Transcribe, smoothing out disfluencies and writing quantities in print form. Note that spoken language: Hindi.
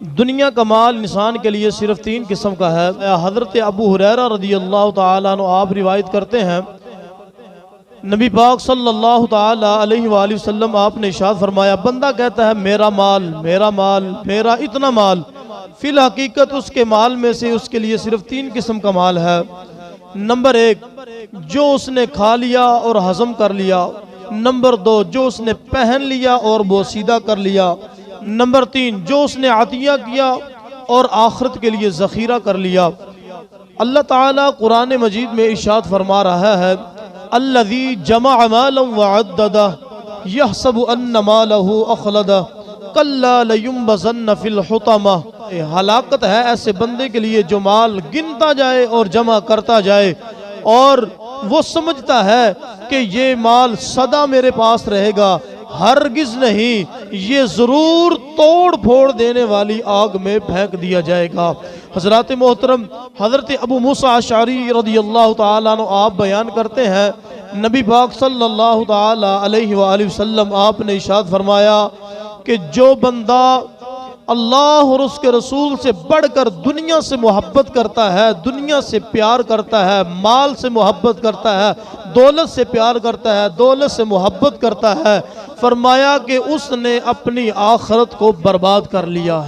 दुनिया का माल इंसान के लिए सिर्फ तीन किस्म का है। हज़रत अबू हुरैरा रज़ियल्लाहु ताला अन्हु आप रिवायत करते हैं, नबी पाक सल्लल्लाहु ताला अलैहि वसल्लम आपने इरशाद फरमाया, बंदा कहता है मेरा माल मेरा माल मेरा इतना माल, फिल हकीकत उसके माल में से उसके लिए सिर्फ तीन किस्म का माल है। नंबर एक, जो उसने खा लिया और हजम कर लिया। नंबर दो, जो उसने पहन लिया और बोसीदा कर लिया। नंबर तीन, जो उसने अतिया किया और आखिरत के लिए ज़ख़ीरा कर लिया। अल्लाह ताला कुरान मजीद में इरशाद फरमा रहा है, अल्लज़ी जमा मालन व अद्ददह यहसबु अन्न मालहु अखलदह कल्ला लयुंबज़न्न फिल हुतमा। हलाकत है ऐसे बंदे के लिए जो माल गिनता जाए और जमा करता जाए और वो समझता है कि ये माल सदा मेरे पास रहेगा। हरगिज नहीं, ये जरूर तोड़ फोड़ देने वाली आग में फेंक दिया जाएगा। हजरत मोहतरम हजरत अबू मूसा अशअरी रज़ियल्लाहु ताला अन्हु आप बयान करते हैं, नबी पाक सल्लल्लाहु ताला अलैहि वसल्लम आपने इरशाद फरमाया कि जो बंदा अल्लाह और उसके रसूल से बढ़कर दुनिया से मोहब्बत करता है, दुनिया से प्यार करता है, माल से मोहब्बत करता है, दौलत से प्यार करता है, दौलत से मोहब्बत करता है, फरमाया कि उसने अपनी आखिरत को बर्बाद कर लिया है।